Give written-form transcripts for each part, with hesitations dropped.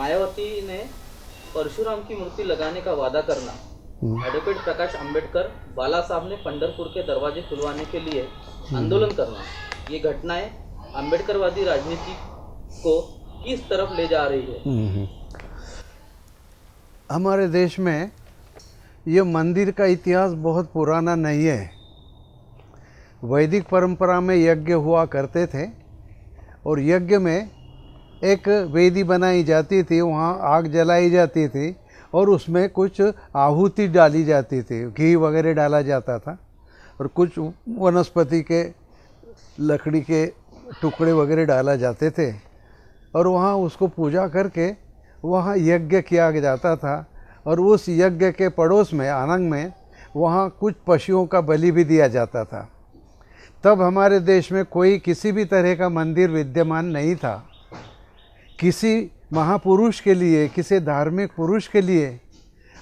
मायावती ने परशुराम की मूर्ति लगाने का वादा करना, एडवोकेट प्रकाश अंबेडकर बाला साहब ने पंढरपुर के दरवाजे खुलवाने के लिए आंदोलन करना, ये घटनाएं अंबेडकरवादी राजनीति को किस तरफ ले जा रही है? हमारे देश में ये मंदिर का इतिहास बहुत पुराना नहीं है। वैदिक परंपरा में यज्ञ हुआ करते थे और यज्ञ में एक वेदी बनाई जाती थी, वहाँ आग जलाई जाती थी और उसमें कुछ आहुति डाली जाती थी, घी वगैरह डाला जाता था और कुछ वनस्पति के लकड़ी के टुकड़े वगैरह डाला जाते थे और वहाँ उसको पूजा करके वहाँ यज्ञ किया जाता था। और उस यज्ञ के पड़ोस में आनंद में वहाँ कुछ पशुओं का बलि भी दिया जाता था। तब हमारे देश में कोई किसी भी तरह का मंदिर विद्यमान नहीं था। किसी महापुरुष के लिए, किसी धार्मिक पुरुष के लिए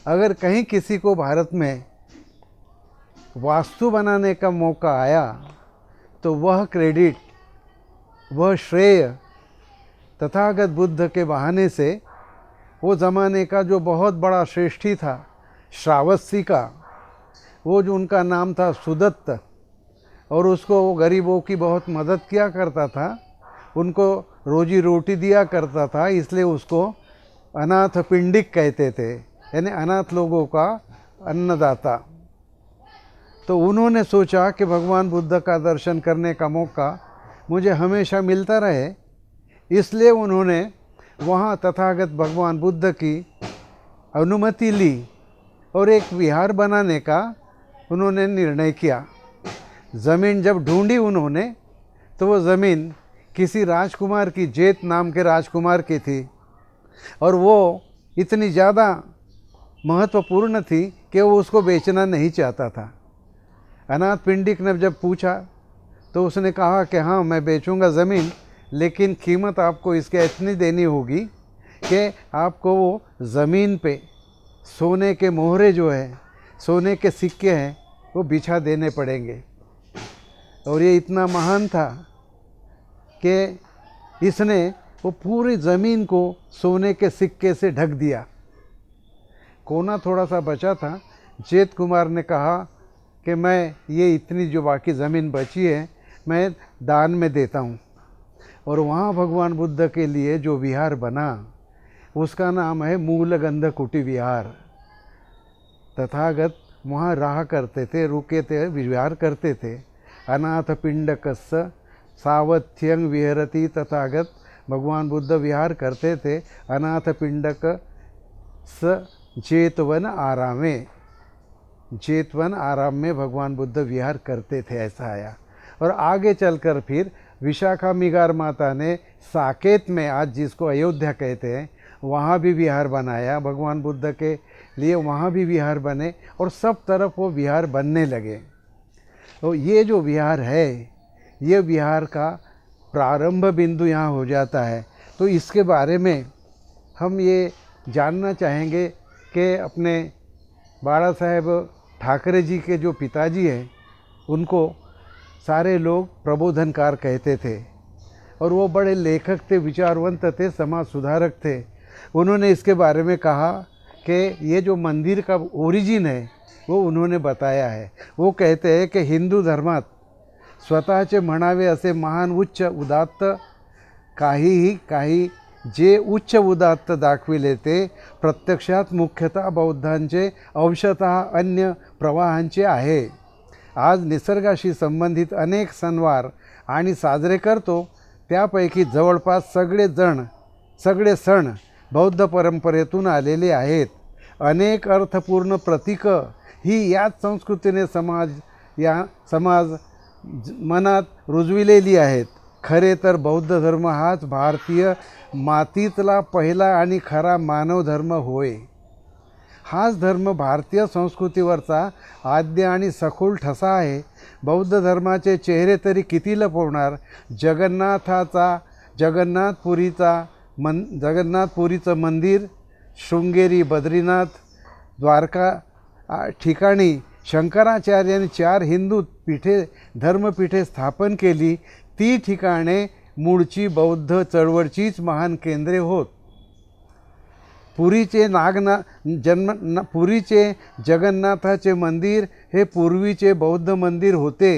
अगर कहीं किसी को भारत में वास्तु बनाने का मौका आया तो वह क्रेडिट, वह श्रेय तथागत बुद्ध के बहाने से वो ज़माने का जो बहुत बड़ा श्रेष्ठी था श्रावस्ती का, वो जो उनका नाम था सुदत्त, और उसको वो गरीबों की बहुत मदद किया करता था, उनको रोजी रोटी दिया करता था, इसलिए उसको अनाथ पिंडिक कहते थे, यानी अनाथ लोगों का अन्नदाता। तो उन्होंने सोचा कि भगवान बुद्ध का दर्शन करने का मौका मुझे हमेशा मिलता रहे, इसलिए उन्होंने वहाँ तथागत भगवान बुद्ध की अनुमति ली और एक विहार बनाने का उन्होंने निर्णय किया। ज़मीन जब ढूंढी उन्होंने तो वो ज़मीन किसी राजकुमार की, जेत नाम के राजकुमार की थी और वो इतनी ज़्यादा महत्वपूर्ण थी कि वो उसको बेचना नहीं चाहता था। अनाथ पिंडिक ने जब पूछा तो उसने कहा कि हाँ मैं बेचूंगा ज़मीन, लेकिन कीमत आपको इसके इतनी देनी होगी कि आपको वो ज़मीन पे सोने के मोहरे जो है, सोने के सिक्के हैं, वो बिछा देने पड़ेंगे। और ये इतना महान था कि इसने वो पूरी ज़मीन को सोने के सिक्के से ढक दिया। कोना थोड़ा सा बचा था। जेत कुमार ने कहा कि मैं ये इतनी जो बाकी ज़मीन बची है मैं दान में देता हूँ। और वहाँ भगवान बुद्ध के लिए जो विहार बना उसका नाम है मूलगंध कुटी विहार। तथागत वहाँ रहा करते थे, रुके थे, विहार करते थे। अनाथ पिंडकस्य सावत्यं विहरति, तथागत भगवान बुद्ध विहार करते थे अनाथ पिंडक स जेतवन आरामे, जेतवन आराम में भगवान बुद्ध विहार करते थे, ऐसा आया। और आगे चलकर फिर विशाखा मिगार माता ने साकेत में, आज जिसको अयोध्या कहते हैं, वहाँ भी विहार बनाया भगवान बुद्ध के लिए, वहाँ भी विहार बने और सब तरफ वो विहार बनने लगे। तो ये जो विहार है, ये विहार का प्रारंभ बिंदु यहाँ हो जाता है। तो इसके बारे में हम ये जानना चाहेंगे कि अपने बाला साहेब ठाकरे जी के जो पिताजी हैं उनको सारे लोग प्रबोधनकार कहते थे और वो बड़े लेखक थे, विचारवंत थे, समाज सुधारक थे। उन्होंने इसके बारे में कहा कि ये जो मंदिर का ओरिजिन है वो उन्होंने बताया है। वो कहते हैं कि हिंदू धर्मात स्वतःचे म्हणावे असे महान उच्च उदात्त काही जे उच्च उदात्त दाखविले ते प्रत्यक्षात मुख्यतः बौद्धांचे, अंशतः अन्य प्रवाहांचे आहे। आज निसर्गाशी संबंधित अनेक सणवार आणि साजरे करतो, त्यापैकी जवळपास सगळे सण बौद्ध परंपरेतून आलेले आहेत। अनेक अर्थपूर्ण प्रतीकं ही याच संस्कृतीने समाज मनात रुजविलेली आहेत। खरे तर बौद्ध धर्म हाच भारतीय मातीतला पहिला आणि खरा मानव धर्म होय। हाच धर्म भारतीय संस्कृतीवरचा आद्य आणि सखोल ठसा आहे। बौद्ध धर्माचे चेहरे तरी किती लपवणार। जगन्नाथपुरीचं मंदिर, शृंगेरी, बद्रीनाथ, द्वारका ठिकाणी शंकराचार्यांनी 4 हिंदू धर्मपीठे स्थापन केली। ती ठिकाणे मूळची बौद्ध चळवळीचीच महान केंद्रे होत। पुरीचे पुरीचे जगन्नाथाचे मंदिर हे पूर्वीचे बौद्ध मंदिर होते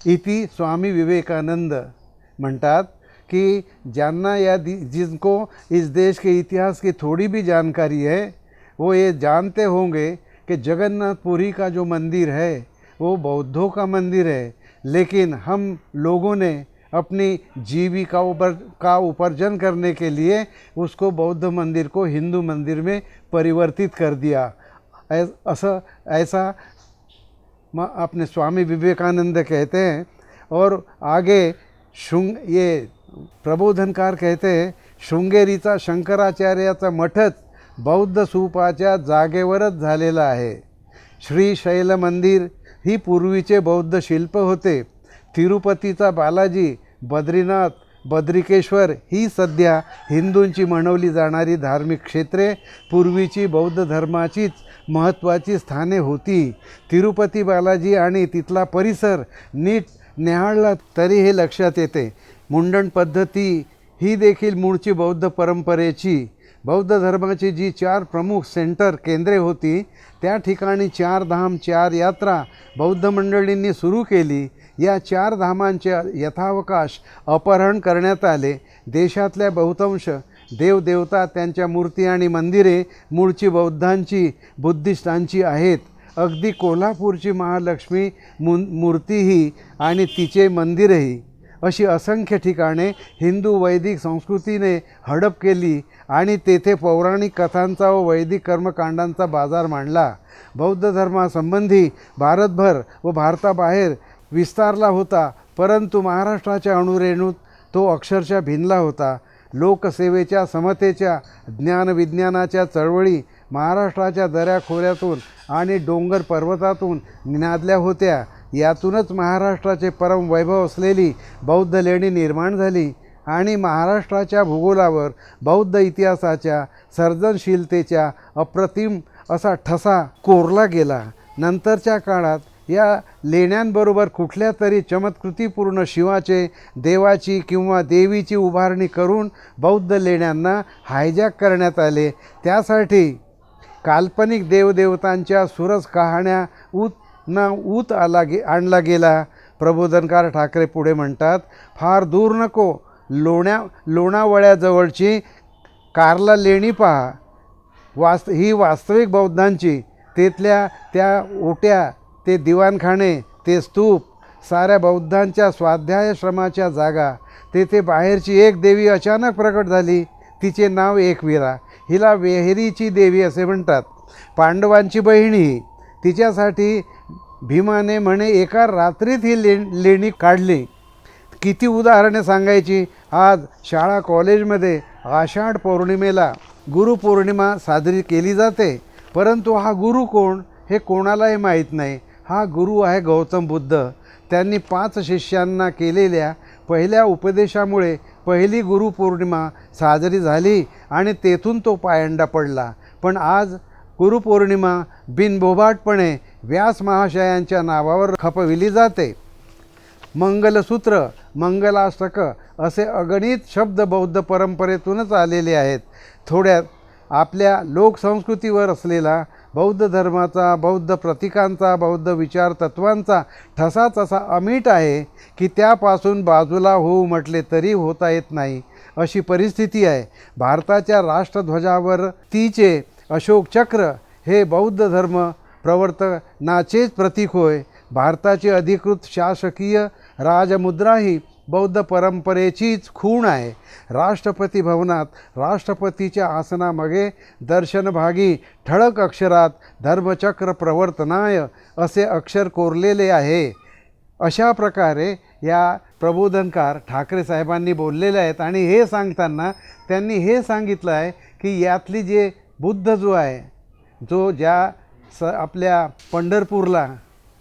इति स्वामी विवेकानंद म्हणतात कि ज्यांना जिनको इस देश के इतिहास की थोड़ी भी जानकारी है वो ये जानते होंगे कि जगन्नाथपुरी का जो मंदिर है वो बौद्धों का मंदिर है, लेकिन हम लोगों ने अपनी जीविका का उपार्जन करने के लिए उसको बौद्ध मंदिर को हिंदू मंदिर में परिवर्तित कर दिया। ऐसा अपने स्वामी विवेकानंद कहते हैं। और आगे ये प्रबोधनकार कहते हैं, शृंगेरीचा शंकराचार्याचा मठच बौद्ध स्तूपाच्या जागेवरच झालेला आहे। श्रीशैल मंदिर ही पूर्वीचे बौद्ध शिल्प होते। तिरुपतीचा बालाजी, बद्रीनाथ, बद्रिकेश्वर ही सध्या हिंदूंची म्हणवली जाणारी धार्मिक क्षेत्रे पूर्वीची बौद्ध धर्माचीच महत्त्वाची स्थाने होती। तिरुपती बालाजी आणि तिथला परिसर नीट न्याहाळला तरी हे लक्षात येते, मुंडन पद्धती ही देखील मूळची बौद्ध परंपरेची। बौद्ध धर्माची जी 4 प्रमुख केंद्रे होती त्या ठिकाणी 4 धाम 4 यात्रा बौद्ध मंडळींनी सुरू केली। या 4 धामांचे यथावकाश अपहरण करण्यात आले। देशातल्या बहुतांश देवदेवता, त्यांच्या मूर्ती आणि मंदिरे मूळची बौद्धांची, बुद्धिस्टांची आहेत। अगदी कोल्हापूरची महालक्ष्मी मूर्तीही आणि तिचे मंदिरही अशी असंख्य ठिकाणे हिंदू वैदिक संस्कृतीने हडप केली आणि तेथे पौराणिक कथांचा व वैदिक कर्मकांडांचा बाजार मांडला। बौद्ध धर्मासंबंधी भारतभर व भारताबाहेर विस्तारला होता, परंतु महाराष्ट्राच्या अणुरेणूत तो अक्षरशः भिनला होता। लोकसेवेच्या, समतेच्या, ज्ञानविज्ञानाच्या चळवळी महाराष्ट्राच्या दऱ्याखोऱ्यातून आणि डोंगर पर्वतातून निनादल्या होत्या। यातूनच महाराष्ट्राचे परम वैभव असलेली बौद्ध लेणी निर्माण झाली आणि महाराष्ट्राच्या भूगोलावर बौद्ध इतिहासाच्या सर्जनशीलतेच्या अप्रतिम असा ठसा कोरला गेला। नंतरच्या काळात या लेण्यांबरोबर कुठल्या तरी चमत्कृतीपूर्ण शिवाचे, देवाची किंवा देवीची उभारणी करून बौद्ध लेण्यांना हायजॅक करण्यात आले। त्यासाठी काल्पनिक देवदेवतांच्या सुरस कहाण्या आणला गेला। प्रबोधनकार ठाकरे पुढे म्हणतात, फार दूर नको, लोणावळ्याजवळची कार्ला लेणी पहा, ही वास्तविक बौद्धांची। तिथल्या त्या ओट्या, ते दिवाणखाने, ते स्तूप, साऱ्या बौद्धांच्या स्वाध्यायश्रमाच्या जागा। तेथे बाहेरची एक देवी अचानक प्रकट झाली, तिचे नाव एकवीरा। हिला वेहेरीची देवी असे म्हणतात, पांडवांची बहिणी। तिच्यासाठी भीमाने म्हणे एका रात्रीत ही लेणी काढली। किती उदाहरणे सांगायची। आज शाळा कॉलेजमध्ये आषाढ पौर्णिमेला गुरुपौर्णिमा साजरी केली जाते, परंतु हा गुरु कोण हे कोणालाही माहीत नाही। हा गुरु आहे गौतम बुद्ध। त्यांनी 5 शिष्यांना केलेल्या पहिल्या उपदेशामुळे पहिली गुरुपौर्णिमा साजरी झाली आणि तेथून तो पायंडा पडला। पण आज गुरुपौर्णिमा बिनबोभाटपणे व्यास महाशयांच्या नावावर खपविली जाते। मंगलसूत्र, मंगलाष्टक असे अगणित शब्द बौद्ध परंपरेतूनच आलेले आहेत। थोड्यात आपल्या लोकसंस्कृतीवर असलेला बौद्ध धर्माचा, बौद्ध प्रतीकांचा, बौद्ध विचार तत्वांचा ठसाच असा अमीट आहे की त्यापासून बाजूला होऊ म्हटले तरी होता येत नाही, अशी परिस्थिती आहे। भारताच्या राष्ट्रध्वजावर तिचे अशोक चक्र हे बौद्ध धर्म प्रवर्तनाचेच प्रतीक होय। भारताची अधिकृत शासकीय राजमुद्रा ही बौद्ध परंपरेचीच खूण आहे। राष्ट्रपती भवनात राष्ट्रपतीच्या आसनामागे दर्शनभागी ठळक अक्षरात धर्मचक्र प्रवर्तनाय असे अक्षर कोरलेले आहे। अशा प्रकारे या प्रबोधनकार ठाकरे साहेबांनी बोललेले आहेत आणि हे सांगताना त्यांनी हे सांगितलं आहे की यातली जे बुद्ध जो आहे, जो आपल्या पंढरपूरला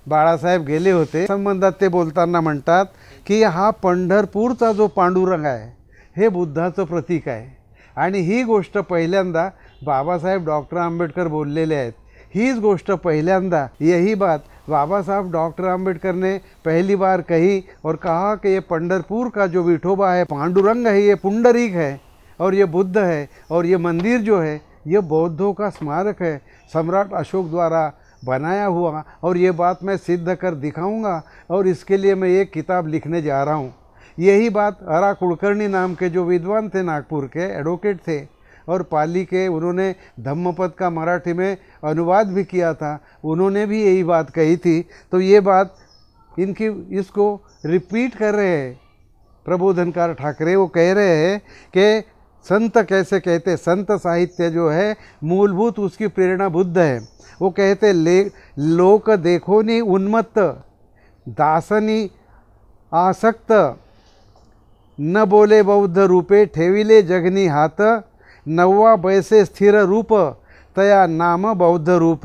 बाळासाहेब गेले होते संबंधात ते बोलताना म्हणतात की हा पंढरपूरचा जो पांडुरंग आहे हे बुद्धाचं प्रतीक आहे। आणि ही गोष्ट पहिल्यांदा बाबासाहेब डॉक्टर आंबेडकर बोललेले आहेत। हीच गोष्ट पहिल्यांदा, यही बात बाबा साहब डॉक्टर आंबेडकर ने पहली बार कही और कहा कि ये पंढरपुर का जो विठोबा है, पांडुरंग है, ये पुंडरीक है और ये बुद्ध है और ये मंदिर जो है ये बौद्धों का स्मारक है, सम्राट अशोक द्वारा बनाया हुआ, और ये बात मैं सिद्ध कर दिखाऊंगा, और इसके लिए मैं एक किताब लिखने जा रहा हूँ। यही बात अरा कुलकर्णी नाम के जो विद्वान थे, नागपुर के एडवोकेट थे और पाली के, उन्होंने धम्मपद का मराठी में अनुवाद भी किया था, उन्होंने भी यही बात कही थी। तो ये बात इनकी इसको रिपीट कर रहे हैं प्रबोधनकार ठाकरे। वो कह रहे हैं कि संत कैसे कहते, संत साहित्य जो है मूलभूत उसकी प्रेरणा बुद्ध है। वो कहते लोक देखो नी उन्मत्त दासनी आसक्त न बोले बौद्ध रूपे ठेविले जगनी हात नववा बैसे स्थिर रूप तया नाम बौद्ध रूप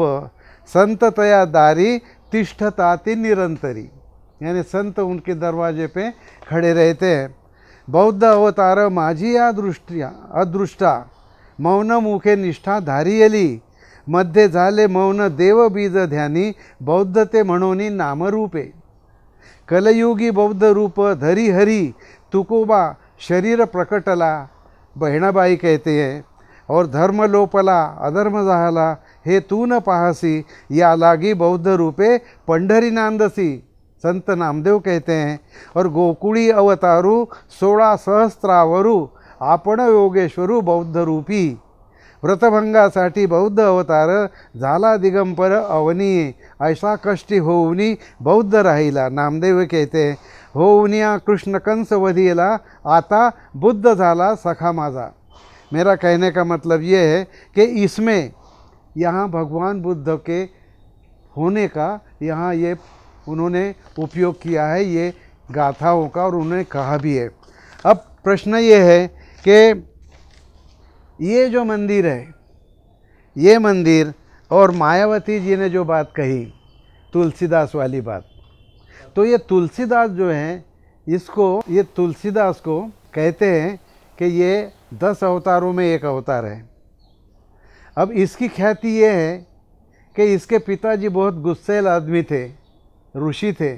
संत तया दारी तिष्ठताति निरंतरी। यानी संत उनके दरवाजे पे खड़े रहते हैं। बौद्ध अवतार माझी अदृष्टा मौन मुखे निष्ठा धारियली मध्ये झाले मौन देव बीज ध्यानी बौद्ध ते म्हणोनी नामरूपे कलयुगी बौद्ध रूप धरी हरी तुकोबा शरीर प्रकटला। बहिणाबाई कहते हैं, और धर्म लोपला अधर्म झाला हे तू न पाहसी या लागी बौद्ध रूपे पंढरी नांदसी। संत नामदेव कहते हैं, और गोकुळी अवतारू 16 सहस्त्रावरू आपण योगेश्वरू बौद्ध रूपी व्रतभंगासाठी बौद्ध अवतार झाला दिगंबर अवनी ऐसा कष्टी होऊनी बौद्ध राहिला। नामदेव कहते हैं, होऊनिया कृष्ण कंस वधिला आता बुद्ध झाला सखा माझा। मेरा कहने का मतलब ये है कि इसमें यहाँ भगवान बुद्ध के होने का यहाँ ये उन्होंने उपयोग किया है ये गाथाओं का, और उन्होंने कहा भी है। अब प्रश्न ये है कि ये जो मंदिर है, ये मंदिर और मायावती जी ने जो बात कही तुलसीदास वाली बात, तो ये तुलसीदास जो है ये तुलसीदास को कहते हैं कि ये 10 अवतारों में एक अवतार है। अब इसकी ख्याति ये है कि इसके पिताजी बहुत गुस्सैल आदमी थे, ऋषि थे।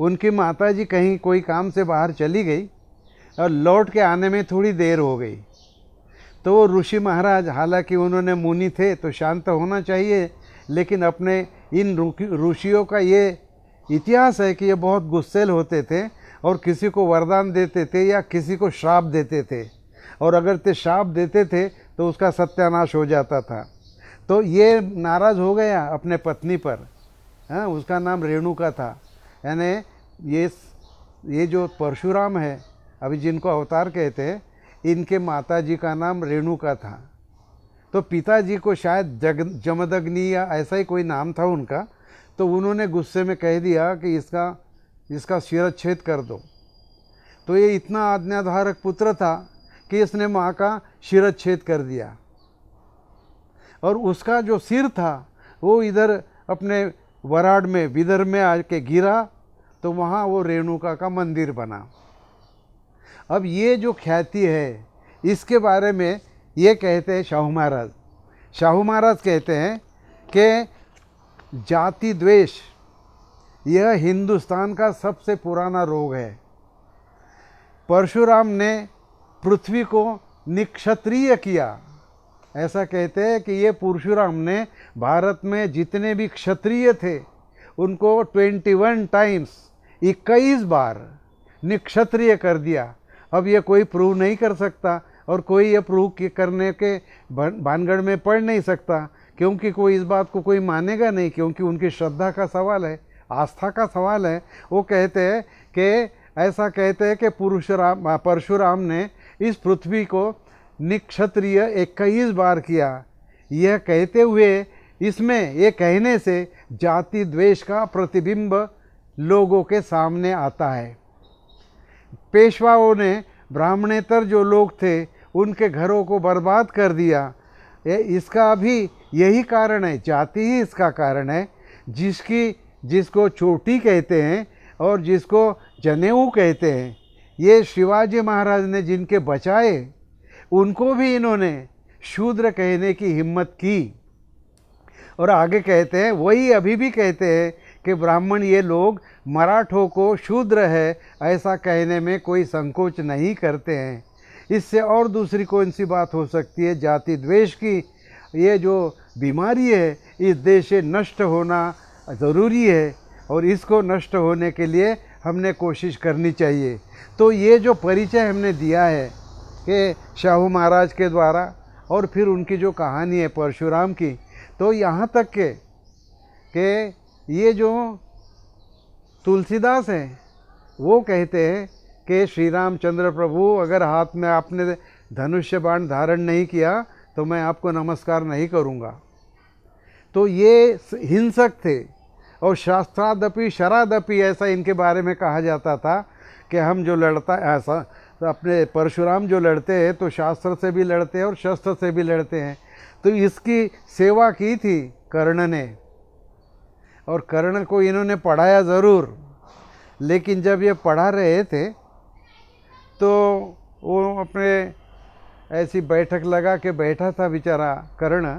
उनकी माताजी कहीं कोई काम से बाहर चली गई और लौट के आने में थोड़ी देर हो गई, तो वो ऋषि महाराज, हालांकि उन्होंने मुनि थे तो शांत होना चाहिए, लेकिन अपने इन ऋषियों का ये इतिहास है कि ये बहुत गुस्सैल होते थे और किसी को वरदान देते थे या किसी को श्राप देते थे, और अगर ते श्राप देते थे तो उसका सत्यानाश हो जाता था। तो ये नाराज़ हो गया अपने पत्नी पर। हाँ, उसका नाम रेणुका था। यानी ये जो परशुराम है अभी जिनको अवतार कहते हैं, इनके माता जी का नाम रेणुका था। तो पिताजी को शायद जमदग्नि या ऐसा ही कोई नाम था उनका, तो उन्होंने गुस्से में कह दिया कि इसका शिरच्छेद कर दो। तो ये इतना आज्ञाधारक पुत्र था कि इसने माँ का शिरच्छेद कर दिया, और उसका जो सिर था वो इधर अपने वराड में विदर्भ में आके गिरा, तो वहाँ वो रेणुका का मंदिर बना। अब ये जो ख्याति है इसके बारे में ये कहते हैं शाहू महाराज कहते हैं कि जाति द्वेष यह हिंदुस्तान का सबसे पुराना रोग है। परशुराम ने पृथ्वी को निक्षत्रिय किया। ऐसा कहते हैं कि ये परशुराम ने भारत में जितने भी क्षत्रिय थे उनको 21 टाइम्स 21 बार निक्षत्रिय कर दिया। अब ये कोई प्रूव नहीं कर सकता, और कोई ये प्रूव करने के भानगढ़ में पड़ नहीं सकता, क्योंकि कोई इस बात को कोई मानेगा नहीं, क्योंकि उनकी श्रद्धा का सवाल है, आस्था का सवाल है। वो कहते हैं कि ऐसा कहते हैं कि परशुराम ने इस पृथ्वी को निक्षत्रिय 21 बार किया। यह कहते हुए इसमें ये कहने से जाति द्वेष का प्रतिबिंब लोगों के सामने आता है। पेशवाओं ने ब्राह्मणेतर जो लोग थे उनके घरों को बर्बाद कर दिया। इसका भी यही कारण है, जाति ही इसका कारण है। जिसको चोटी कहते हैं और जिसको जनेऊ कहते हैं, ये शिवाजी महाराज ने जिनके बचाए उनको भी इन्होंने शूद्र कहने की हिम्मत की। और आगे कहते हैं, वही अभी भी कहते हैं कि ब्राह्मण ये लोग मराठों को शूद्र है ऐसा कहने में कोई संकोच नहीं करते हैं। इससे और दूसरी कौन सी बात हो सकती है? जाति द्वेष की ये जो बीमारी है इस देश से नष्ट होना ज़रूरी है और इसको नष्ट होने के लिए हमने कोशिश करनी चाहिए। तो ये जो परिचय हमने दिया है कि शाहू महाराज के द्वारा और फिर उनकी जो कहानी है परशुराम की, तो यहाँ तक के ये जो तुलसीदास हैं वो कहते हैं कि श्री रामचंद्र प्रभु अगर हाथ में आपने धनुष्य बाण धारण नहीं किया तो मैं आपको नमस्कार नहीं करूँगा। तो ये हिंसक थे और शास्त्रादपि शरादपि ऐसा इनके बारे में कहा जाता था कि हम जो लड़ता ऐसा तो अपने परशुराम जो लड़ते हैं तो शास्त्र से भी लड़ते हैं और शस्त्र से भी लड़ते हैं। तो इसकी सेवा की थी कर्ण ने, और कर्ण को इन्होंने पढ़ाया ज़रूर, लेकिन जब ये पढ़ा रहे थे तो वो अपने ऐसी बैठक लगा के बैठा था बेचारा कर्ण,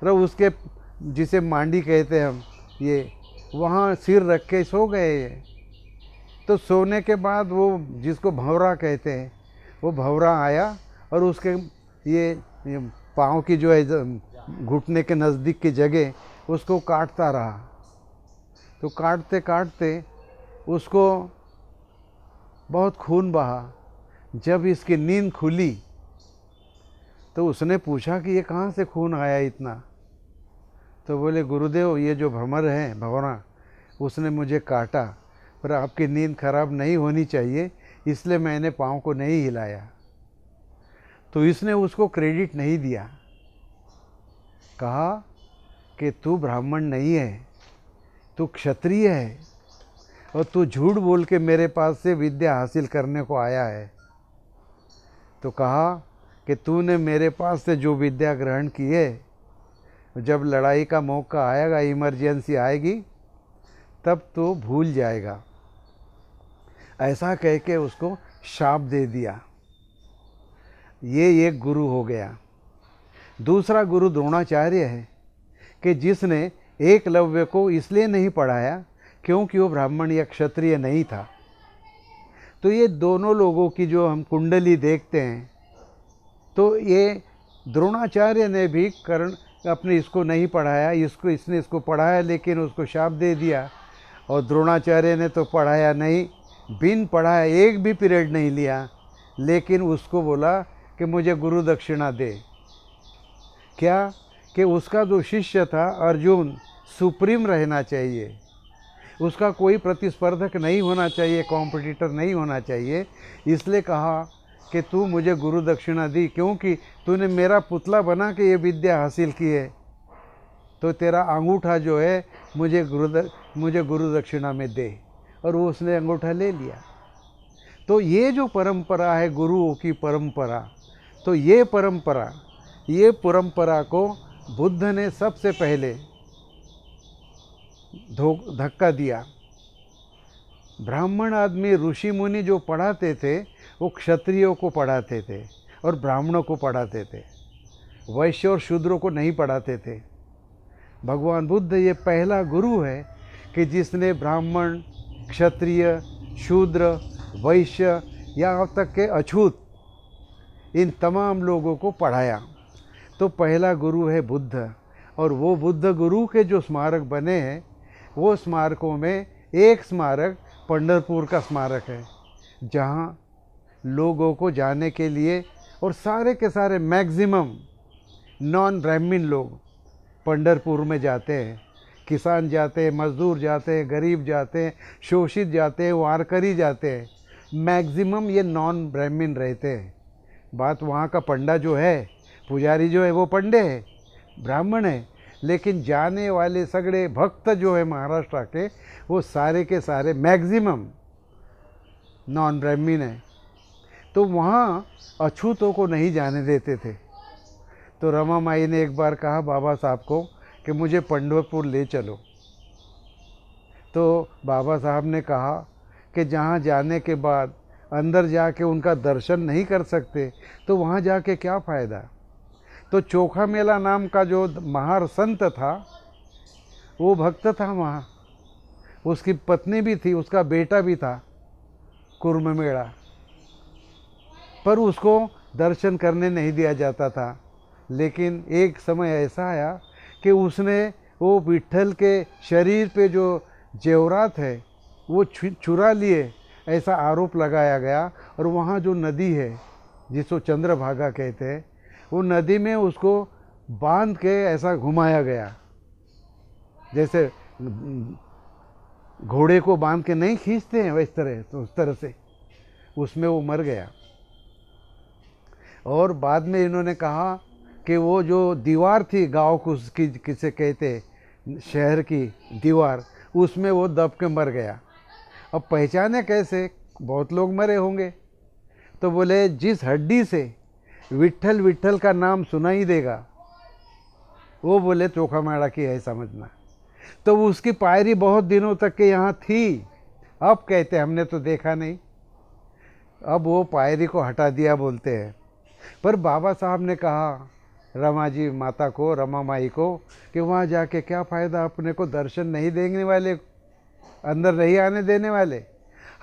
तो उसके जिसे मांडी कहते हैं हम, ये वहाँ सिर रख के सो गए ये। तो सोने के बाद वो जिसको भंवरा कहते हैं वो भंवरा आया और उसके ये पाँव की जो है घुटने के नज़दीक की जगह उसको काटता रहा। तो काटते काटते उसको बहुत खून बहा। जब इसकी नींद खुली तो उसने पूछा कि ये कहाँ से खून आया इतना। तो बोले गुरुदेव ये जो भ्रमर है भंवरा उसने मुझे काटा, पर आपकी नींद खराब नहीं होनी चाहिए इसलिए मैंने पाँव को नहीं हिलाया। तो इसने उसको क्रेडिट नहीं दिया, कहा कि तू ब्राह्मण नहीं है, तू क्षत्रिय है और तू झूठ बोल के मेरे पास से विद्या हासिल करने को आया है। तो कहा कि तूने मेरे पास से जो विद्या ग्रहण की है, जब लड़ाई का मौका आएगा, इमरजेंसी आएगी, तब तो भूल जाएगा। ऐसा कह के उसको शाप दे दिया। ये एक गुरु हो गया। दूसरा गुरु द्रोणाचार्य है कि जिसने एकलव्य को इसलिए नहीं पढ़ाया क्योंकि वो ब्राह्मण या क्षत्रिय नहीं था। तो ये दोनों लोगों की जो हम कुंडली देखते हैं, तो ये द्रोणाचार्य ने भी कर्ण अपने इसको नहीं पढ़ाया, इसने इसको पढ़ाया लेकिन उसको शाप दे दिया। और द्रोणाचार्य ने तो पढ़ाया नहीं, बिन पढ़ाया एक भी पीरियड नहीं लिया, लेकिन उसको बोला कि मुझे गुरु दक्षिणा दे। क्या कि उसका जो शिष्य था अर्जुन सुप्रीम रहना चाहिए, उसका कोई प्रतिस्पर्धक नहीं होना चाहिए, कॉम्पिटिटर नहीं होना चाहिए। इसलिए कहा कि तू मुझे गुरु दक्षिणा दी, क्योंकि तूने मेरा पुतला बना के ये विद्या हासिल की है, तो तेरा अंगूठा जो है मुझे गुरु दक्षिणा में दे। और वो उसने अंगूठा ले लिया। तो ये जो परंपरा है गुरुओं की परंपरा, तो ये परंपरा को बुद्ध ने सबसे पहले धक्का दिया। ब्राह्मण आदमी ऋषि मुनि जो पढ़ाते थे वो क्षत्रियों को पढ़ाते थे और ब्राह्मणों को पढ़ाते थे, वैश्य और शूद्रों को नहीं पढ़ाते थे। भगवान बुद्ध ये पहला गुरु है कि जिसने ब्राह्मण, क्षत्रिय, शूद्र, वैश्य यहाँ तक के अछूत इन तमाम लोगों को पढ़ाया। तो पहला गुरु है बुद्ध। और वो बुद्ध गुरु के जो स्मारक बने हैं वो स्मारकों में एक स्मारक पंढरपुर का स्मारक है, जहाँ लोगों को जाने के लिए और सारे के सारे मैक्सिमम नॉन ब्राह्मण लोग पंढरपुर में जाते हैं। किसान जाते हैं, मजदूर जाते हैं, गरीब जाते हैं, शोषित जाते हैं, वारकरी जाते हैं। मैक्सिमम ये नॉन ब्राह्मण रहते हैं। बात वहाँ का पंडा जो है, पुजारी जो है वो पंडे है, ब्राह्मण है, लेकिन जाने वाले सगड़े भक्त जो है महाराष्ट्र के वो सारे के सारे मैक्सिमम नॉन ब्राह्मण है। तो वहाँ अछूतों को नहीं जाने देते थे। तो रमा माई ने एक बार कहा बाबा साहब को कि मुझे पंढरपुर ले चलो। तो बाबा साहब ने कहा कि जहाँ जाने के बाद अंदर जाके उनका दर्शन नहीं कर सकते तो वहाँ जाके क्या फ़ायदा। तो चोखा मेला नाम का जो महार संत था वो भक्त था वहाँ, उसकी पत्नी भी थी, उसका बेटा भी था कुर्म मेला, पर उसको दर्शन करने नहीं दिया जाता था। लेकिन एक समय ऐसा आया कि उसने वो विट्ठल के शरीर पे जो जेवरात है वो चुरा लिए, ऐसा आरोप लगाया गया। और वहाँ जो नदी है जिसको चंद्रभागा कहते हैं, वो नदी में उसको बांध के ऐसा घुमाया गया, जैसे घोड़े को बांध के नहीं खींचते हैं वैस तरह, तो उस तरह से उसमें वो मर गया। और बाद में इन्होंने कहा कि वो जो दीवार थी गांव को उसकी किसे कहते, शहर की दीवार, उसमें वो दब के मर गया। अब पहचाने कैसे, बहुत लोग मरे होंगे। तो बोले जिस हड्डी से विट्ठल विट्ठल का नाम सुनाई देगा, वो बोले चोखा माड़ा की है समझना। तो उसकी पायरी बहुत दिनों तक के यहाँ थी। अब कहते हमने तो देखा नहीं, अब वो पायरी को हटा दिया बोलते हैं। पर बाबा साहब ने कहा रमा जी माता को, रमा माई को, कि वहाँ जाके क्या फ़ायदा, अपने को दर्शन नहीं देने वाले, अंदर नहीं आने देने वाले।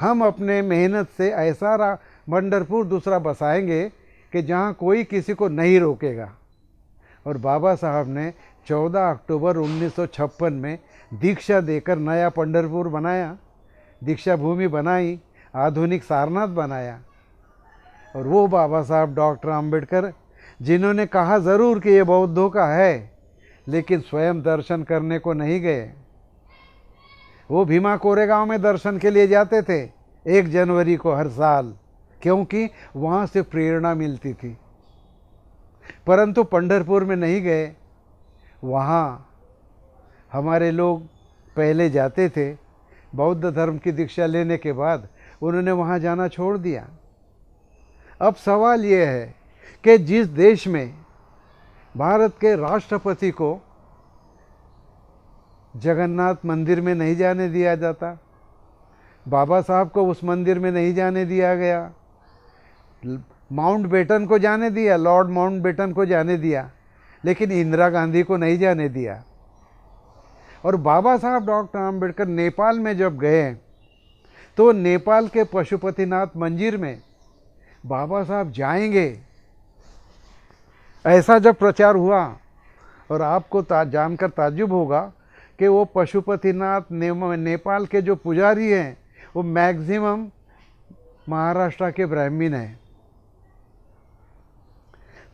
हम अपने मेहनत से ऐसा पंढरपुर दूसरा बसाएंगे कि जहाँ कोई किसी को नहीं रोकेगा। और बाबा साहब ने 14 अक्टूबर 1956 में दीक्षा देकर नया पंढरपुर बनाया, दीक्षा भूमि बनाई, आधुनिक सारनाथ बनाया। और वो बाबा साहब डॉक्टर आम्बेडकर, जिन्होंने कहा ज़रूर कि ये बौद्धों का है, लेकिन स्वयं दर्शन करने को नहीं गए। वो भीमा कोरेगांव में दर्शन के लिए जाते थे 1 जनवरी को हर साल, क्योंकि वहाँ से प्रेरणा मिलती थी। परंतु पंढरपुर में नहीं गए। वहाँ हमारे लोग पहले जाते थे, बौद्ध धर्म की दीक्षा लेने के बाद उन्होंने वहाँ जाना छोड़ दिया। अब सवाल ये है कि जिस देश में भारत के राष्ट्रपति को जगन्नाथ मंदिर में नहीं जाने दिया जाता, बाबा साहब को उस मंदिर में नहीं जाने दिया गया, माउंटबेटन को जाने दिया, लॉर्ड माउंटबेटन को जाने दिया, लेकिन इंदिरा गांधी को नहीं जाने दिया। और बाबा साहब डॉक्टर आम्बेडकर नेपाल में जब गए तो नेपाल के पशुपतिनाथ मंदिर में बाबा साहब जाएंगे, ऐसा जब प्रचार हुआ। और आपको जानकर ताज्जुब होगा कि वो पशुपतिनाथ नेपाल के जो पुजारी हैं वो मैक्सिमम महाराष्ट्र के ब्राह्मण हैं।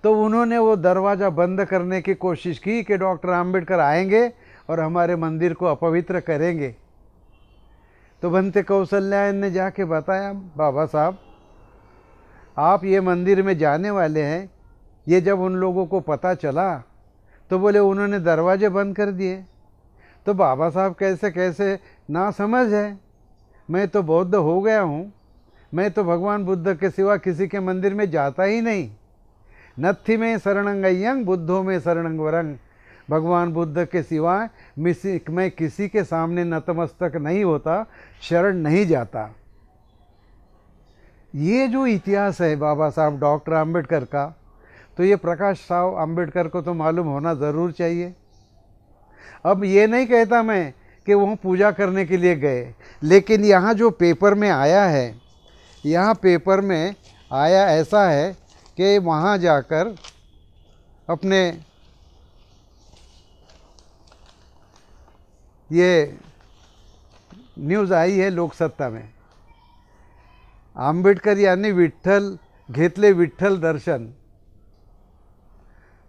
तो उन्होंने वो दरवाज़ा बंद करने की कोशिश की कि डॉक्टर आम्बेडकर आएंगे और हमारे मंदिर को अपवित्र करेंगे। तो बनते कौशल्यायन ने जाके बताया, बाबा साहब आप ये मंदिर में जाने वाले हैं। ये जब उन लोगों को पता चला तो बोले उन्होंने दरवाजे बंद कर दिए। तो बाबा साहब कैसे कैसे ना समझ है, मैं तो बौद्ध हो गया हूँ, मैं तो भगवान बुद्ध के सिवा किसी के मंदिर में जाता ही नहीं। नत्थि में शरणंगय्यंग बुद्धों में शरणंग वरंग, भगवान बुद्ध के सिवा मैं किसी के सामने नतमस्तक नहीं होता, शरण नहीं जाता। ये जो इतिहास है बाबा साहब डॉक्टर आम्बेडकर का, तो ये प्रकाश राव आम्बेडकर को तो मालूम होना ज़रूर चाहिए। अब ये नहीं कहता मैं कि वहाँ पूजा करने के लिए गए, लेकिन यहाँ जो पेपर में आया है, यहाँ पेपर में आया ऐसा है कि वहाँ जाकर अपने ये न्यूज़ आई है लोकसत्ता में, आंबेडकर यांनी विठ्ठल घेतले विठ्ठल दर्शन,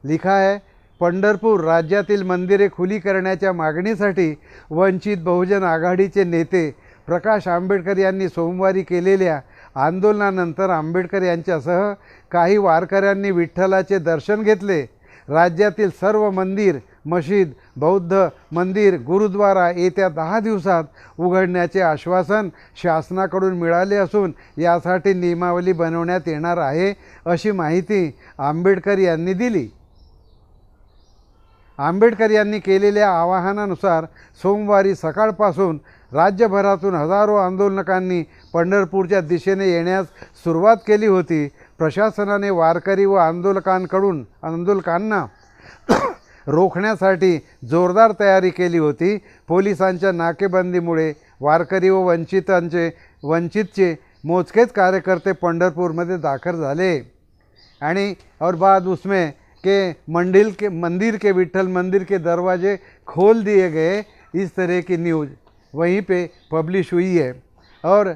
लिखा है पंढरपूर राज्यातील मंदिरे खुली करण्याच्या मागणीसाठी वंचित बहुजन आघाडीचे नेते प्रकाश आंबेडकर यांनी सोमवारी केलेल्या आंदोलनानंतर आंबेडकर यांच्यासह काही वारकऱ्यांनी विठ्ठलाचे दर्शन घेतले। राज्यातील सर्व मंदिर, मशीद, बौद्ध मंदिर, गुरुद्वारा येत्या 10 दिवसात उघडण्याचे आश्वासन शासनाकडून मिळाले असून यासाठी नियमावली बनवण्यात येणार आहे, अशी माहिती आंबेडकर यांनी दिली। आंबेडकर यांनी केलेल्या आवाहनानुसार सोमवारी सकाळपासून राज्यभरातून हजारो आंदोलकांनी पंढरपूरच्या दिशेने येण्यास सुरुवात केली होती। प्रशासनाने वारकरी व आंदोलकांना रोखण्यासाठी जोरदार तयारी केली होती। पोलिसांच्या नाकेबंदीमुळे वारकरी व वंचितचे मोजकेच कार्यकर्ते पंढरपूर में दाखल झाले। और बाद उसमें के मंदिर के विट्ठल मंदिर के दरवाजे खोल दिए गए, इस तरह की न्यूज़ वहीं पे पब्लिश हुई है। और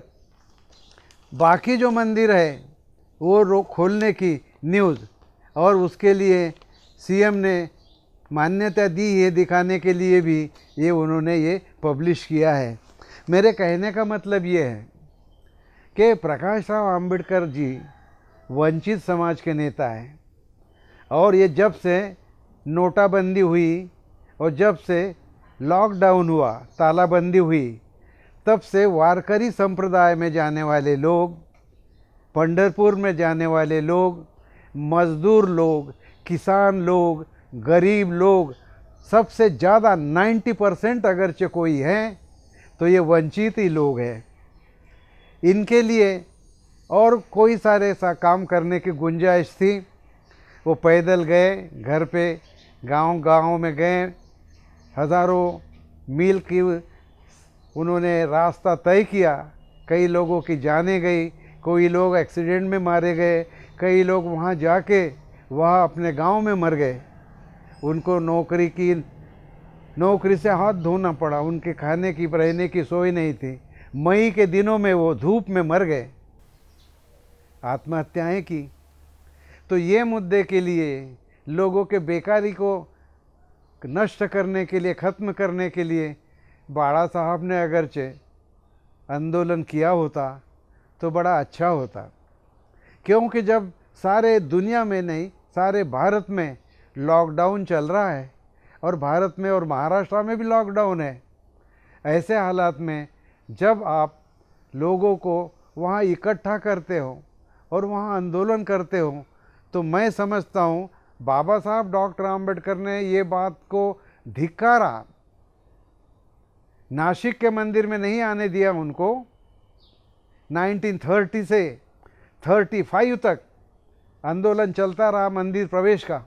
बाकी जो मंदिर है वो खोलने की न्यूज़, और उसके लिए सीएम ने मान्यता दी है दिखाने के लिए भी ये उन्होंने ये पब्लिश किया है। मेरे कहने का मतलब ये है कि प्रकाश राव आम्बेडकर जी वंचित समाज के नेता हैं, और ये जब से नोटाबंदी हुई और जब से लॉकडाउन हुआ, तालाबंदी हुई, तब से वारकरी संप्रदाय में जाने वाले लोग, पंढरपुर में जाने वाले लोग, मज़दूर लोग, किसान लोग, गरीब लोग, सबसे ज़्यादा 90% अगरचे कोई हैं तो ये वंचित ही लोग हैं। इनके लिए और कोई सारे सा काम करने की गुंजाइश थी। वो पैदल गए, घर पे गांव में गए, हज़ारों मील की उन्होंने रास्ता तय किया। कई लोगों की जानें गई, कोई लोग एक्सीडेंट में मारे गए, कई लोग वहाँ जाके वहाँ अपने गांव में मर गए। उनको नौकरी से हाथ धोना पड़ा, उनके खाने की रहने की सोई नहीं थी। मई के दिनों में वो धूप में मर गए, आत्महत्याएं की। तो ये मुद्दे के लिए, लोगों के बेकारी को नष्ट करने के लिए, ख़त्म करने के लिए बाड़ा साहब ने अगरचे आंदोलन किया होता तो बड़ा अच्छा होता। क्योंकि जब सारे दुनिया में नहीं, सारे भारत में लॉकडाउन चल रहा है, और भारत में और महाराष्ट्र में भी लॉकडाउन है, ऐसे हालात में जब आप लोगों को वहाँ इकट्ठा करते हो और वहाँ आंदोलन करते हो, तो मैं समझता हूँ बाबा साहब डॉक्टर आम्बेडकर ने ये बात को धिक्कारा। नासिक के मंदिर में नहीं आने दिया उनको। 1930 से 35 तक आंदोलन चलता रहा मंदिर प्रवेश का।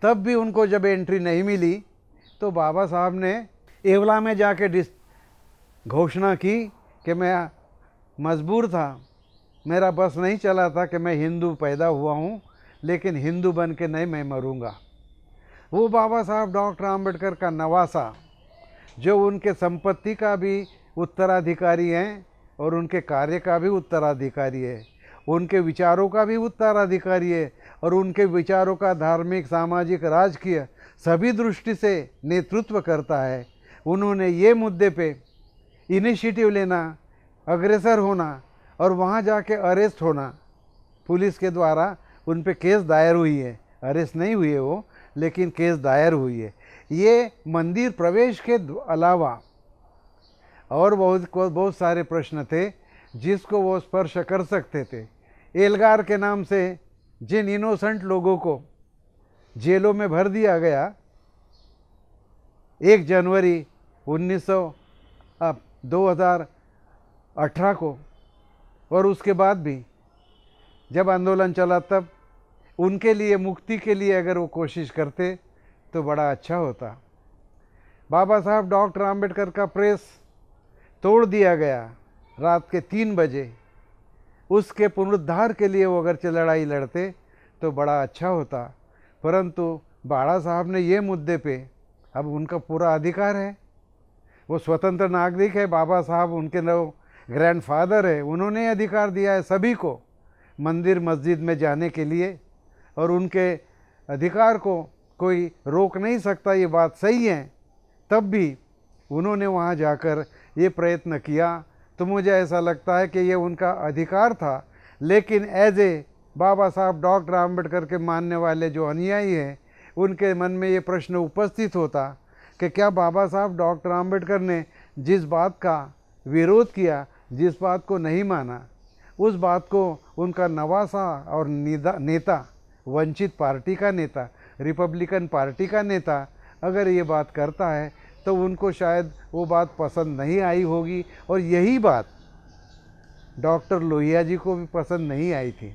तब भी उनको जब एंट्री नहीं मिली तो बाबा साहब ने एवला में जाके घोषणा की कि मैं मजबूर था, मेरा बस नहीं चला था कि मैं हिंदू पैदा हुआ हूँ, लेकिन हिंदू बन के नहीं मैं मरूंगा। वो बाबा साहब डॉक्टर आम्बेडकर का नवासा, जो उनके संपत्ति का भी उत्तराधिकारी हैं और उनके कार्य का भी उत्तराधिकारी है, उनके विचारों का भी उत्तराधिकारी है, और उनके विचारों का धार्मिक, सामाजिक, राजकीय सभी दृष्टि से नेतृत्व करता है। उन्होंने ये मुद्दे पे इनिशिएटिव लेना, अग्रसर होना और वहाँ जाके अरेस्ट होना, पुलिस के द्वारा उन पे केस दायर हुई है, अरेस्ट नहीं हुई है वो, लेकिन केस दायर हुई है। ये मंदिर प्रवेश के अलावा और बहुत सारे प्रश्न थे जिसको वो स्पर्श कर सकते थे। एल्गार के नाम से जिन इनोसेंट लोगों को जेलों में भर दिया गया 1 जनवरी 2018 को, और उसके बाद भी जब आंदोलन चला तब उनके लिए मुक्ति के लिए अगर वो कोशिश करते तो बड़ा अच्छा होता। बाबा साहब डॉक्टर आम्बेडकर का प्रेस तोड़ दिया गया रात के 3 बजे। उसके पुनरुद्धार के लिए वो अगर लड़ाई लड़ते तो बड़ा अच्छा होता। परंतु बाड़ा साहब ने ये मुद्दे पे, अब उनका पूरा अधिकार है, वो स्वतंत्र नागरिक है, बाबा साहब उनके ग्रैंडफादर है, उन्होंने अधिकार दिया है सभी को मंदिर मस्जिद में जाने के लिए, और उनके अधिकार को कोई रोक नहीं सकता, ये बात सही है। तब भी उन्होंने वहाँ जाकर ये प्रयत्न किया, तो मुझे ऐसा लगता है कि ये उनका अधिकार था। लेकिन एज ए बाबा साहब डॉक्टर आम्बेडकर के मानने वाले जो अनुयायी हैं, उनके मन में ये प्रश्न उपस्थित होता कि क्या बाबा साहब डॉक्टर आम्बेडकर ने जिस बात का विरोध किया, जिस बात को नहीं माना, उस बात को उनका नवासा और नेता, वंचित पार्टी का नेता, रिपब्लिकन पार्टी का नेता अगर ये बात करता है तो उनको शायद वो बात पसंद नहीं आई होगी। और यही बात डॉक्टर लोहिया जी को भी पसंद नहीं आई थी।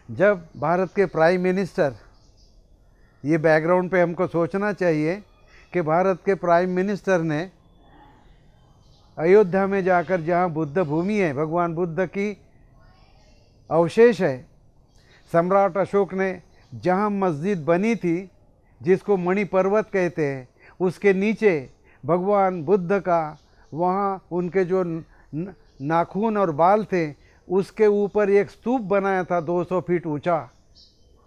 जब भारत के प्राइम मिनिस्टर, ये बैकग्राउंड पे हमको सोचना चाहिए कि भारत के प्राइम मिनिस्टर ने अयोध्या में जाकर, जहाँ बुद्ध भूमि है, भगवान बुद्ध की अवशेष है, सम्राट अशोक ने जहाँ मस्जिद बनी थी, जिसको मणि पर्वत कहते हैं, उसके नीचे भगवान बुद्ध का, वहाँ उनके जो नाखून और बाल थे, उसके ऊपर एक स्तूप बनाया था 200 फीट ऊंचा,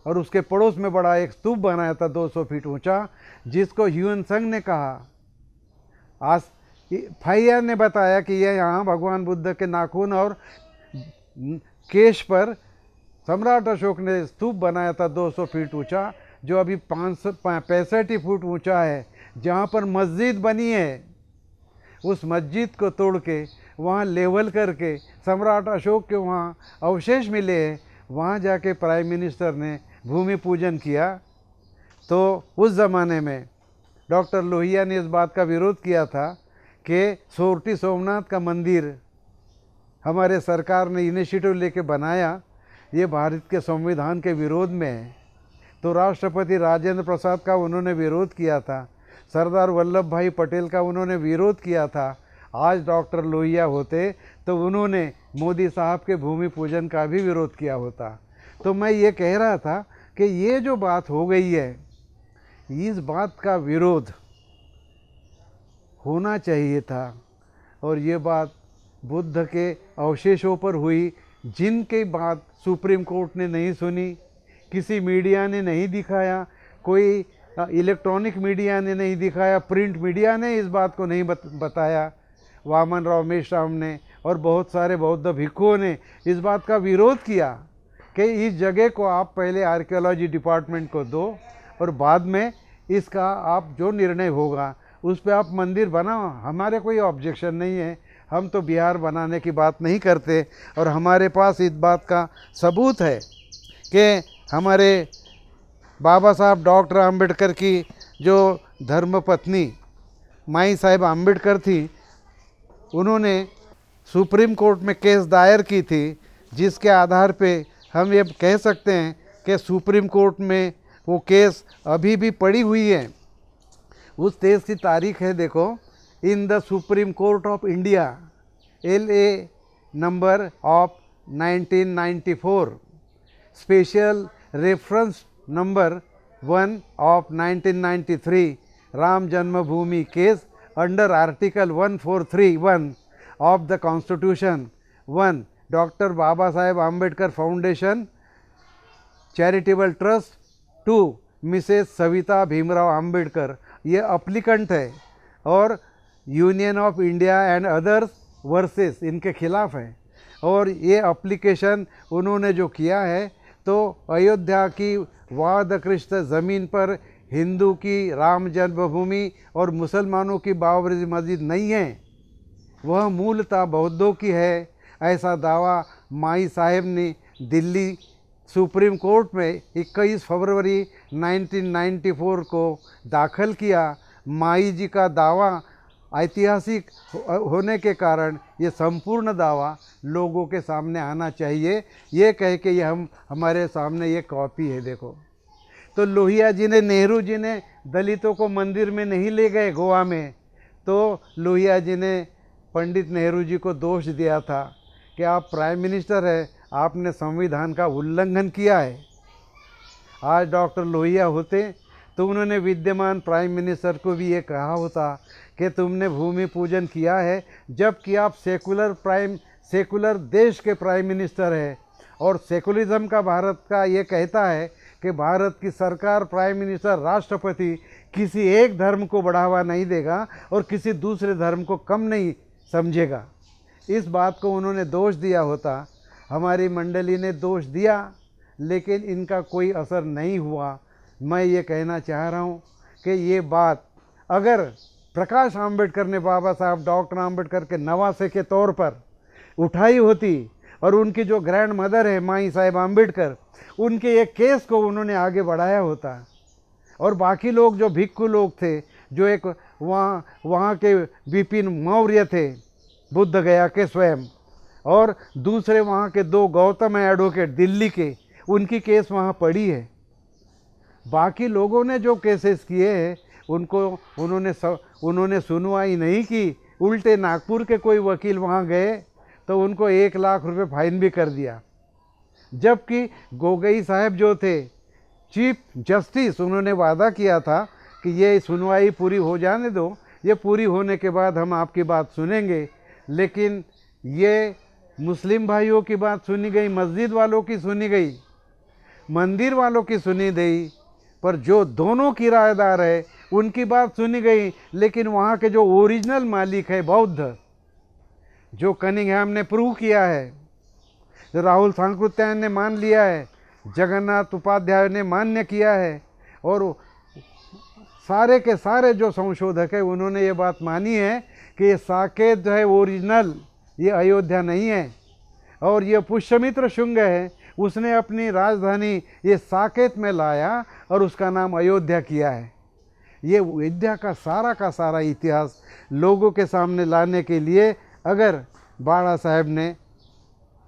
और उसके पड़ोस में बड़ा एक स्तूप बनाया था 200 फीट ऊंचा, जिसको ह्यून संग ने कहा। आज फाइया ने बताया कि यह यहाँ भगवान बुद्ध के नाखून और केश पर सम्राट अशोक ने स्तूप बनाया था 200 फीट ऊंचा, जो अभी 565 फुट ऊंचा है। जहाँ पर मस्जिद बनी है, उस मस्जिद को तोड़ के वहाँ लेवल करके सम्राट अशोक के वहाँ अवशेष मिले हैं, वहाँ जाके प्राइम मिनिस्टर ने भूमि पूजन किया। तो उस ज़माने में डॉक्टर लोहिया ने इस बात का विरोध किया था कि सोरठी सोमनाथ का मंदिर हमारे सरकार ने इनिशिएटिव लेके बनाया, ये भारत के संविधान के विरोध में है। तो राष्ट्रपति राजेंद्र प्रसाद का उन्होंने विरोध किया था, सरदार वल्लभ भाई पटेल का उन्होंने विरोध किया था। आज डॉक्टर लोहिया होते तो उन्होंने मोदी साहब के भूमि पूजन का भी विरोध किया होता। तो मैं ये कह रहा था कि ये जो बात हो गई है, इस बात का विरोध होना चाहिए था, और ये बात बुद्ध के अवशेषों पर हुई, जिनकी बात सुप्रीम कोर्ट ने नहीं सुनी, किसी मीडिया ने नहीं दिखाया, कोई इलेक्ट्रॉनिक मीडिया ने नहीं दिखाया, प्रिंट मीडिया ने इस बात को नहीं बताया। वामन राव मेश्राम ने और बहुत सारे बौद्ध भिक्षुओं ने इस बात का विरोध किया कि इस जगह को आप पहले आर्कियोलॉजी डिपार्टमेंट को दो, और बाद में इसका आप जो निर्णय होगा उस पर आप मंदिर बनाओ। हमारे कोई ऑब्जेक्शन नहीं है, हम तो बिहार बनाने की बात नहीं करते, और हमारे पास इस बात का सबूत है कि हमारे बाबा साहब डॉक्टर आम्बेडकर की जो धर्मपत्नी माई साहिब आम्बेडकर थी, उन्होंने सुप्रीम कोर्ट में केस दायर की थी, जिसके आधार पे हम ये कह सकते हैं कि सुप्रीम कोर्ट में वो केस अभी भी पड़ी हुई है। उस केस की तारीख है, देखो, in the supreme court of India, LA number of 1994, special reference number 1 of 1993, Ram Janmabhoomi case under article 1431 of the constitution 1, doctor Baba Saheb Ambedkar foundation charitable trust 2, Mrs Savita Bhimrao Ambedkar, ये अप्लीकेंट है, और union of India and others versus इनके खिलाफ है। और ये application उन्होंने जो किया है, तो अयोध्या की वादग्रस्त ज़मीन पर हिंदू की राम जन्मभूमि और मुसलमानों की बाबरी मस्जिद नहीं है, वह मूलतः बौद्धों की है। ऐसा दावा माई साहेब ने दिल्ली सुप्रीम कोर्ट में 21 फरवरी 1994 को दाखिल किया। माई जी का दावा ऐतिहासिक होने के कारण ये संपूर्ण दावा लोगों के सामने आना चाहिए। ये कह के ये हमारे सामने ये कॉपी है, देखो। तो लोहिया जी ने, नेहरू जी ने दलितों को मंदिर में नहीं ले गए गोवा में, तो लोहिया जी ने पंडित नेहरू जी को दोष दिया था कि आप प्राइम मिनिस्टर है, आपने संविधान का उल्लंघन किया है। आज डॉक्टर लोहिया होते तो उन्होंने विद्यमान प्राइम मिनिस्टर को भी ये कहा होता कि तुमने भूमि पूजन किया है, जबकि आप सेकुलर देश के प्राइम मिनिस्टर है, और सेकुलरिज्म का भारत का ये कहता है कि भारत की सरकार, प्राइम मिनिस्टर, राष्ट्रपति किसी एक धर्म को बढ़ावा नहीं देगा और किसी दूसरे धर्म को कम नहीं समझेगा। इस बात को उन्होंने दोष दिया होता, हमारी मंडली ने दोष दिया, लेकिन इनका कोई असर नहीं हुआ। मैं ये कहना चाह रहा हूँ कि ये बात अगर प्रकाश आम्बेडकर ने बाबा साहब डॉक्टर आम्बेडकर के नवासे के तौर पर उठाई होती, और उनकी जो ग्रैंड मदर है माई साहिब आम्बेडकर, उनके एक केस को उन्होंने आगे बढ़ाया होता, और बाकी लोग जो भिक्षु लोग थे, जो एक वहाँ के विपिन मौर्य थे बुद्ध गया के स्वयं, और दूसरे वहाँ के 2 गौतम एडवोकेट दिल्ली के, उनकी केस वहाँ पड़ी है। बाकी लोगों ने जो केसेस किए हैं उनको उन्होंने सुनवाई नहीं की, उल्टे नागपुर के कोई वकील वहाँ गए तो उनको 1 लाख रुपए फाइन भी कर दिया। जबकि गोगोई साहब जो थे चीफ जस्टिस, उन्होंने वादा किया था कि ये सुनवाई पूरी हो जाने दो, ये पूरी होने के बाद हम आपकी बात सुनेंगे। लेकिन ये मुस्लिम भाइयों की बात सुनी गई, मस्जिद वालों की सुनी गई, मंदिर वालों की सुनी गई, पर जो दोनों किराएदार है उनकी बात सुनी गई। लेकिन वहाँ के जो ओरिजिनल मालिक है बौद्ध, जो कनिंघम ने प्रूव किया है, जो राहुल सांकृत्यायन ने मान लिया है, जगन्नाथ उपाध्याय ने मान्य किया है, और सारे के सारे जो संशोधक है उन्होंने ये बात मानी है कि ये साकेत जो है ओरिजिनल, ये अयोध्या नहीं है। और ये पुष्यमित्र शुंग है, उसने अपनी राजधानी ये साकेत में लाया और उसका नाम अयोध्या किया है। ये अयोध्या का सारा इतिहास लोगों के सामने लाने के लिए अगर बाड़ा साहब ने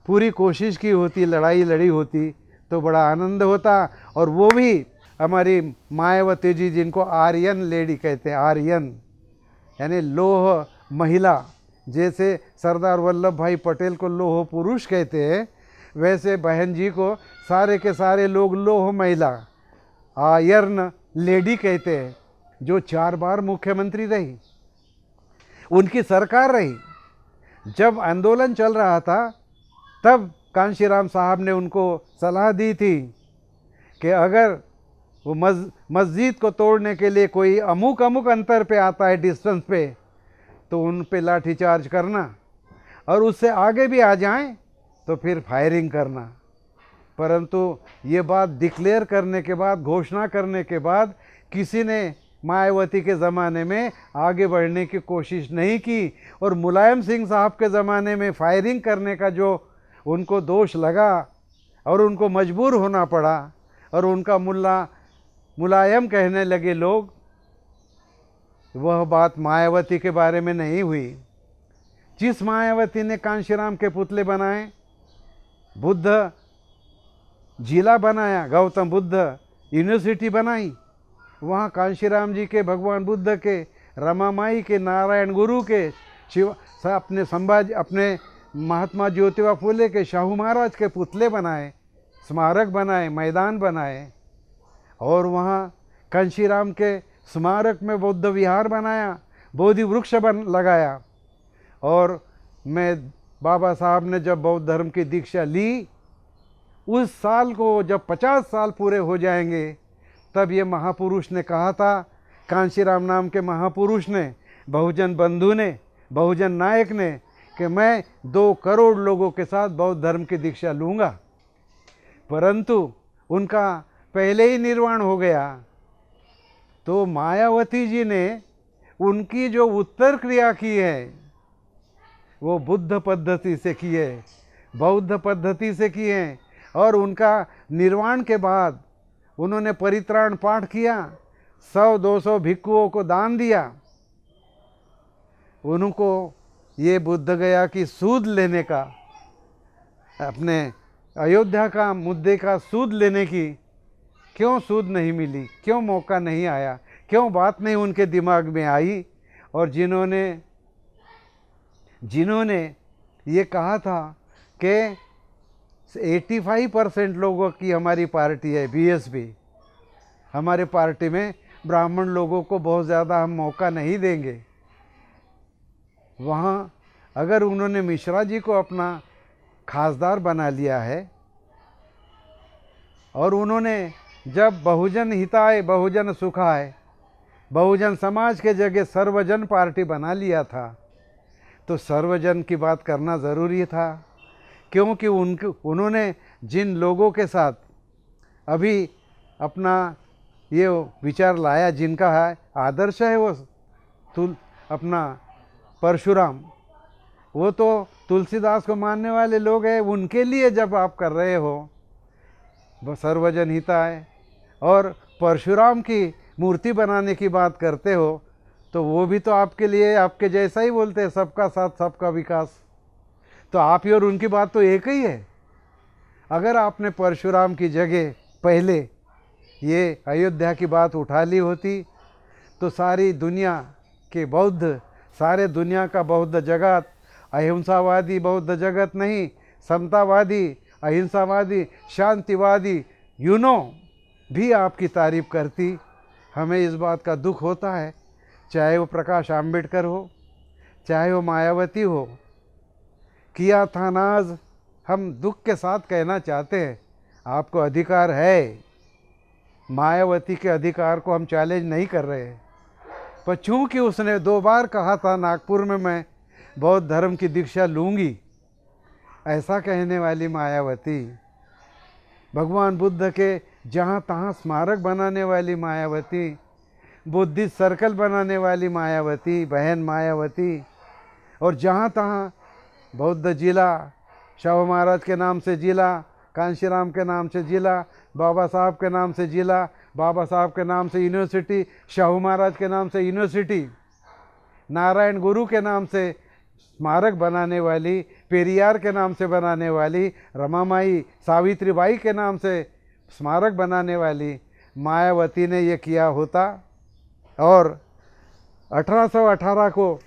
पूरी कोशिश की होती, लड़ाई लड़ी होती, तो बड़ा आनंद होता। और वो भी हमारी मायावती जी, जिनको आर्यन लेडी कहते हैं, आर्यन यानी लोह महिला, जैसे सरदार वल्लभ भाई पटेल को लोह पुरुष कहते हैं, वैसे बहन जी को सारे के सारे लोग लोह महिला, आयरन लेडी कहते हैं, जो 4 बार मुख्यमंत्री रही, उनकी सरकार रही। जब आंदोलन चल रहा था तब कांशीराम साहब ने उनको सलाह दी थी कि अगर वो मस्जिद को तोड़ने के लिए कोई अमुक अंतर पे आता है, डिस्टेंस पे, तो उन पे लाठीचार्ज करना, और उससे आगे भी आ जाएं तो फिर फायरिंग करना। परंतु ये बात डिक्लेयर करने के बाद, घोषणा करने के बाद, किसी ने मायावती के ज़माने में आगे बढ़ने की कोशिश नहीं की। और मुलायम सिंह साहब के ज़माने में फायरिंग करने का जो उनको दोष लगा और उनको मजबूर होना पड़ा, और उनका मुलायम कहने लगे लोग, वह बात मायावती के बारे में नहीं हुई। जिस मायावती ने कांशीराम के पुतले बनाए, बुद्ध जिला बनाया, गौतम बुद्ध यूनिवर्सिटी बनाई, वहाँ कांशीराम जी के, भगवान बुद्ध के, रमा माई के, नारायण गुरु के, शिव अपने महात्मा ज्योतिबा फुले के, शाहू महाराज के पुतले बनाए, स्मारक बनाए, मैदान बनाए। और वहाँ कांशीराम के स्मारक में बौद्ध विहार बनाया, बोधि वृक्ष लगाया। और मैं बाबा साहब ने जब बौद्ध धर्म की दीक्षा ली, उस साल को जब 50 साल पूरे हो जाएंगे, तब ये महापुरुष ने कहा था, कांशीराम नाम के महापुरुष ने, बहुजन बंधु ने, बहुजन नायक ने, कि मैं 2 करोड़ लोगों के साथ बौद्ध धर्म की दीक्षा लूँगा। परंतु उनका पहले ही निर्वाण हो गया। तो मायावती जी ने उनकी जो उत्तर क्रिया की है वो बुद्ध पद्धति से की है, बौद्ध पद्धति से की है। और उनका निर्वाण के बाद उन्होंने परित्राण पाठ किया, 100-200 भिक्षुओं को दान दिया। उनको ये बुद्ध गया की सूद लेने का, अपने अयोध्या का मुद्दे का सूद लेने की क्यों सूद नहीं मिली, क्यों मौका नहीं आया, क्यों बात नहीं उनके दिमाग में आई। और जिन्होंने ये कहा था कि 85% लोगों की हमारी पार्टी है बीएसपी, हमारे पार्टी में ब्राह्मण लोगों को बहुत ज़्यादा हम मौका नहीं देंगे। वहाँ अगर उन्होंने मिश्रा जी को अपना खासदार बना लिया है, और उन्होंने जब बहुजन हिताय बहुजन सुखाय, बहुजन समाज के जगह सर्वजन पार्टी बना लिया था, तो सर्वजन की बात करना ज़रूरी था। क्योंकि उन्होंने जिन लोगों के साथ अभी अपना ये विचार लाया, जिनका है आदर्श है वो अपना परशुराम, वो तो तुलसीदास को मानने वाले लोग हैं। उनके लिए जब आप कर रहे हो सर्वजन हिताय और परशुराम की मूर्ति बनाने की बात करते हो, तो वो भी तो आपके लिए आपके जैसा ही बोलते हैं, सबका साथ सबका विकास। तो आप ही और उनकी बात तो एक ही है। अगर आपने परशुराम की जगह पहले ये अयोध्या की बात उठा ली होती, तो सारी दुनिया के बौद्ध, सारे दुनिया का बौद्ध जगत, अहिंसावादी बौद्ध जगत नहीं, समतावादी अहिंसावादी, शांतिवादी भी आपकी तारीफ करती। हमें इस बात का दुख होता है, चाहे वो प्रकाश आंबेडकर हो, चाहे वो मायावती हो। किया था नाज, हम दुख के साथ कहना चाहते हैं आपको अधिकार है, मायावती के अधिकार को हम चैलेंज नहीं कर रहे हैं, पर चूंकि उसने 2 बार कहा था नागपुर में मैं बौद्ध धर्म की दीक्षा लूँगी, ऐसा कहने वाली मायावती, भगवान बुद्ध के जहाँ तहाँ स्मारक बनाने वाली मायावती, बुद्धिस्ट सर्कल बनाने वाली मायावती, बहन मायावती, और जहाँ तहाँ बौद्ध जिला, शाहू महाराज के नाम से जिला, कांशीराम के नाम से जिला, बाबा साहब के नाम से जिला, बाबा साहब के नाम से यूनिवर्सिटी, शाहू महाराज के नाम से यूनिवर्सिटी, नारायण गुरु के नाम से स्मारक बनाने वाली, पेरियार के नाम से बनाने वाली, रमामाई सावित्रीबाई के नाम से स्मारक बनाने वाली मायावती ने ये किया होता, और 1818 को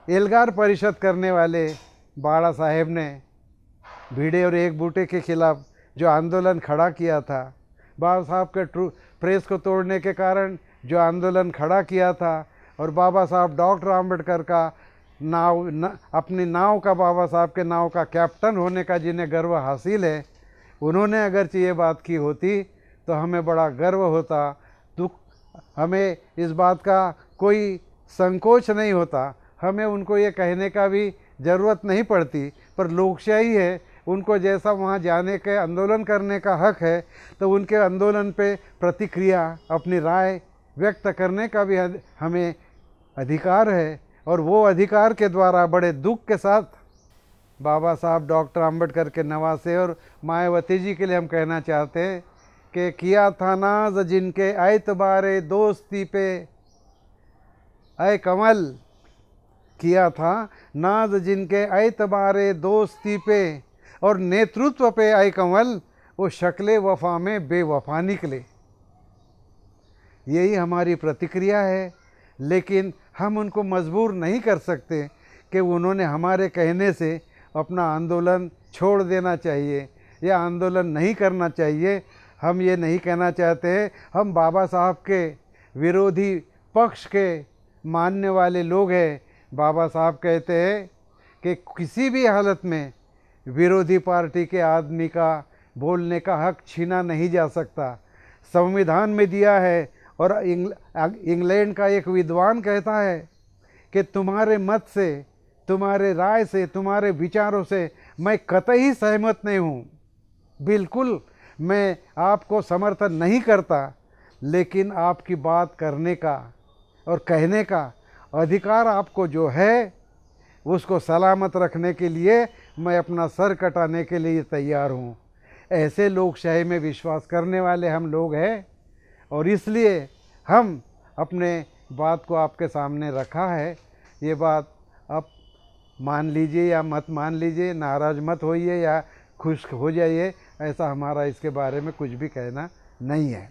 एल्गार परिषद करने वाले बाड़ा साहेब ने भीड़े और एक बूटे के खिलाफ जो आंदोलन खड़ा किया था, बाबा साहब के प्रेस को तोड़ने के कारण जो आंदोलन खड़ा किया था, और बाबा साहब डॉक्टर आम्बेडकर का अपनी नाव का, बाबा साहब के नाव का कैप्टन होने का जिन्हें गर्व हासिल है, उन्होंने अगर ये बात की होती तो हमें बड़ा गर्व होता, दुख, हमें इस बात का कोई संकोच नहीं होता, हमें उनको ये कहने का भी ज़रूरत नहीं पड़ती। पर लोकशाही है, उनको जैसा वहाँ जाने के आंदोलन करने का हक है, तो उनके आंदोलन पे प्रतिक्रिया, अपनी राय व्यक्त करने का भी हमें अधिकार है। और वो अधिकार के द्वारा बड़े दुख के साथ बाबा साहब डॉक्टर आम्बेडकर के नवासे और मायावती जी के लिए हम कहना चाहते हैं कि किया था नाज जिनके ऐतबारे दोस्ती पे, ऐ कमल, किया था नाज जिनके ऐतबारे दोस्ती पे और नेतृत्व पे, ऐ कमल, वो शक्ले वफा में बेवफा निकले। यही हमारी प्रतिक्रिया है, लेकिन हम उनको मजबूर नहीं कर सकते कि उन्होंने हमारे कहने से अपना आंदोलन छोड़ देना चाहिए या आंदोलन नहीं करना चाहिए। हम ये नहीं कहना चाहते, हम बाबा साहब के विरोधी पक्ष के मानने वाले लोग हैं। बाबा साहब कहते हैं कि किसी भी हालत में विरोधी पार्टी के आदमी का बोलने का हक छीना नहीं जा सकता, संविधान में दिया है। और इंग्लैंड का एक विद्वान कहता है कि तुम्हारे मत से, तुम्हारे राय से, तुम्हारे विचारों से मैं कतई सहमत नहीं हूँ, बिल्कुल मैं आपको समर्थन नहीं करता, लेकिन आपकी बात करने का और कहने का अधिकार आपको जो है, उसको सलामत रखने के लिए मैं अपना सर कटाने के लिए तैयार हूँ। ऐसे लोकशाही में विश्वास करने वाले हम लोग हैं, और इसलिए हम अपने बात को आपके सामने रखा है। ये बात आप मान लीजिए या मत मान लीजिए, नाराज़ मत होइए या खुश हो जाइए, ऐसा हमारा इसके बारे में कुछ भी कहना नहीं है।